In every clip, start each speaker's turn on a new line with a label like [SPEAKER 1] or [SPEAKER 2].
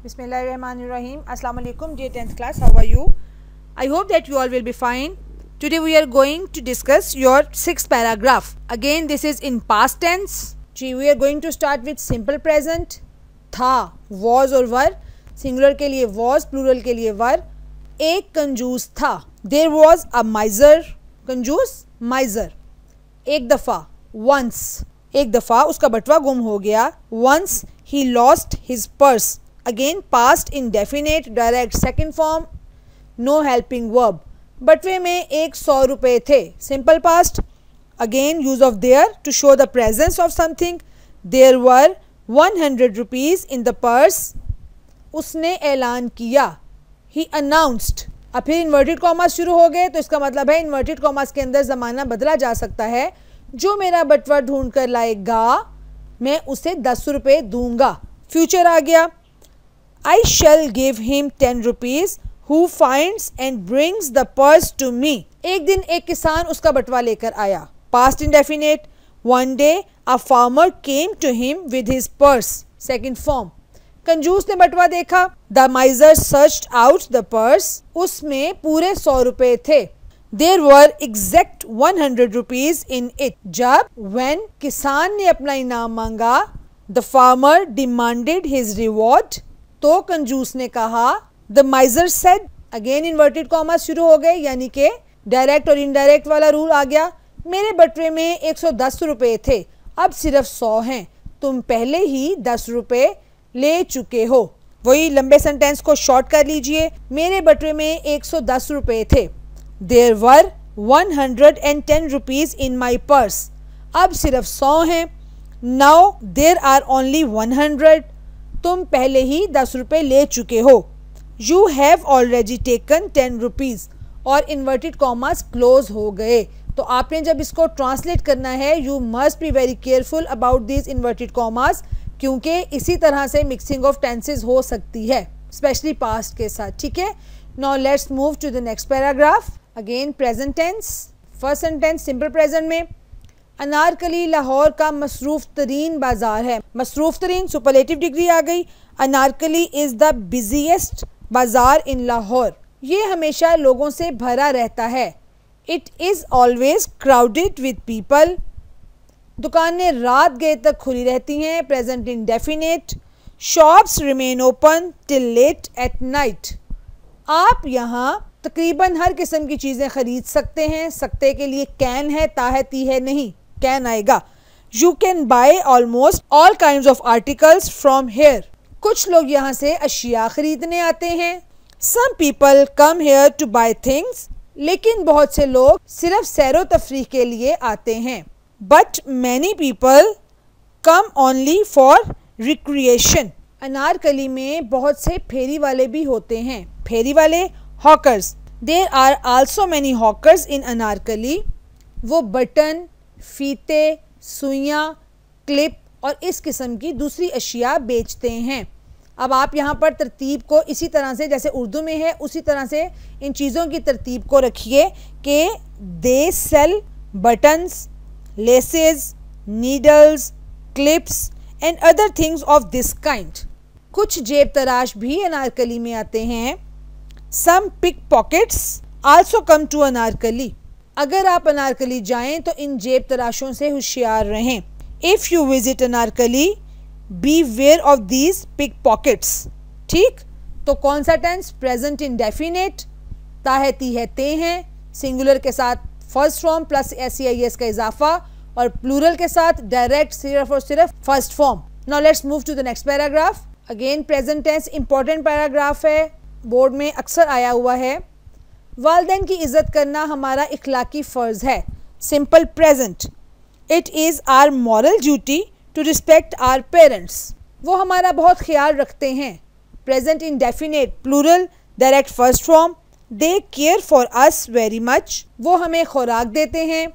[SPEAKER 1] Bismillahirrahmanirrahim. Assalamu alaikum dear 10th class. How are you? I hope that you all will be fine. Today we are going to discuss your 6th paragraph. Again this is in past tense. We are going to start with simple present. था, was और वर. Singular के लिए was, plural के लिए वर. एक कंजूस था. There was a miser. कंजूस miser. एक दफ़ा once. एक दफ़ा उसका बटवा गुम हो गया. Once he lost his purse. Again past indefinite direct second form, no helping verb. बटवे में 100 रुपये थे. Simple past. Again use of there to show the presence of something. There were 100 rupees in the purse. उसने ऐलान किया. He announced. अब फिर inverted commas शुरू हो गए तो इसका मतलब है इन्वर्टेड कॉमास के अंदर ज़माना बदला जा सकता है. जो मेरा बटवा ढूंढ कर लाएगा मैं उसे 10 रुपये दूंगा. फ्यूचर आ गया. I shall give him 10 rupees who finds and brings the purse to me. एक दिन एक किसान उसका बटवा लेकर आया. Past indefinite. One day a farmer came to him with his purse. Second form. कंजूस ने बटवा देखा. The miser searched out the purse. उसमें पूरे 100 रुपये थे. There were exact 100 rupees in it. जब when किसान ने अपना इनाम मांगा, the farmer demanded his reward. तो कंजूस ने कहा. The miser said. Again inverted commas शुरू हो गए यानी कि डायरेक्ट और इनडायरेक्ट वाला रूल आ गया. मेरे बटवे में 110 रुपये थे, अब सिर्फ 100 हैं. तुम पहले ही 10 रुपये ले चुके हो. वही लंबे सेंटेंस को शॉर्ट कर लीजिए. मेरे बटवे में 110 रुपये थे. There were 110 rupees in my purse. अब सिर्फ 100 हैं. Now there are only 100. तुम पहले ही 10 रुपये ले चुके हो. You have already taken 10 rupees. और इन्वर्टेड कॉमास क्लोज हो गए. तो आपने जब इसको ट्रांसलेट करना है you must be very careful about this inverted commas, क्योंकि इसी तरह से मिक्सिंग ऑफ टेंसेज हो सकती है स्पेशली पास्ट के साथ. ठीक है. Now let's move to the next paragraph. Again present tense. First sentence simple present में. अनारकली लाहौर का मसरूफ़ तरीन बाज़ार है. मसरूफ़ तरीन सुपरलेटिव डिग्री आ गई. अनारकली इज़ द बिजिएस्ट बाज़ार इन लाहौर. ये हमेशा लोगों से भरा रहता है. It is always crowded with people. दुकानें रात गए तक खुली रहती हैं. Present indefinite. Shops remain open till late at night. आप यहाँ तकरीबन हर किस्म की चीज़ें ख़रीद सकते हैं. सकते के लिए कैन है, ता है, ती है नहीं, कैन आएगा. You can buy almost all kind of articles from here. कुछ लोग यहाँ से अशिया ख़रीदने आते हैं. Some people come here to buy things. लेकिन बहुत से लोग सिर्फ सैरो तफरीह के लिए आते हैं. But many people come only for recreation. Anarkali में बहुत से फेरी वाले भी होते हैं. फेरी वाले hawkers. There are also many hawkers in Anarkali. वो बटन, फीते, सुइयाँ, क्लिप और इस किस्म की दूसरी अशिया बेचते हैं. अब आप यहाँ पर तरतीब को इसी तरह से जैसे उर्दू में है उसी तरह से इन चीज़ों की तरतीब को रखिए कि they sell buttons, laces, needles, clips and other things of this kind. कुछ जेब तराश भी अनारकली में आते हैं. Some pickpockets also come to Anarkali. अगर आप अनारकली जाएं तो इन जेब तराशों से होशियार रहें. If you visit Anarkali beware of these pickpockets. ठीक. तो कौन सा टेंस? Present indefinite. ता है, ती है, ते हैं. सिंगुलर के साथ फर्स्ट फॉर्म प्लस SEIS का इजाफा और प्लूरल के साथ डायरेक्ट सिर्फ और सिर्फ first form. Now let's move to the next paragraph. Again present tense important paragraph है, बोर्ड में अक्सर आया हुआ है. वालिदैन की इज़्ज़त करना हमारा इखलाकी फ़र्ज़ है. Simple present. It is our moral duty to respect our parents. वो हमारा बहुत ख्याल रखते हैं. Present indefinite plural direct first form. They care for us very much. वो हमें खुराक देते हैं.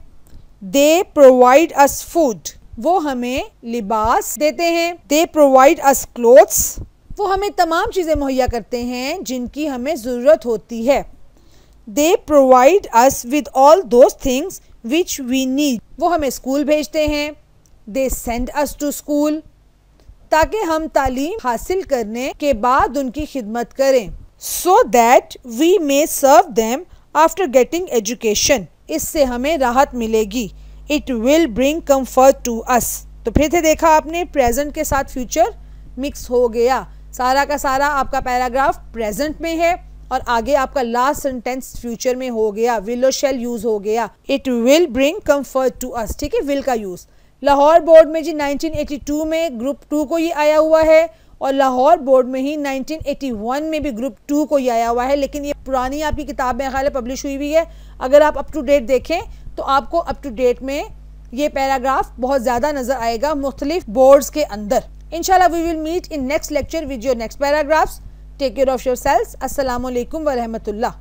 [SPEAKER 1] They provide us food. वो हमें लिबास देते हैं. They provide us clothes. वो हमें तमाम चीज़ें मुहैया करते हैं जिनकी हमें ज़रूरत होती है. They provide us with all those things which we need. वो हमें स्कूल भेजते हैं. They send us to school. ताकि हम तालीम हासिल करने के बाद उनकी खिदमत करें, so that we may serve them after getting education. इससे हमें राहत मिलेगी. It will bring comfort to us. तो फिर से देखा आपने, प्रेजेंट के साथ फ्यूचर मिक्स हो गया. सारा का सारा आपका पैराग्राफ प्रेजेंट में है और आगे आपका लास्ट सेंटेंस फ्यूचर में हो गया. विल और शैल यूज हो गया. It will bring comfort to us. ठीक है, विल का यूज. लाहौर बोर्ड में जी 1982 में ग्रुप 2 को ये आया हुआ है और लाहौर बोर्ड में ही 1981 में भी ग्रुप 2 को ये आया हुआ है. लेकिन ये पुरानी आपकी किताब में ख्याल पब्लिश हुई हुई है. अगर आप अप टू डेट देखें तो आपको अप टू डेट में ये पैराग्राफ बहुत ज़्यादा नजर आएगा मुख्तलिफ बोर्ड्स के अंदर. इंशाल्लाह we will meet in next lecture with your next paragraphs. Take care of yourselves. अस्सलामु अलैकुम व रहमतुल्लाह.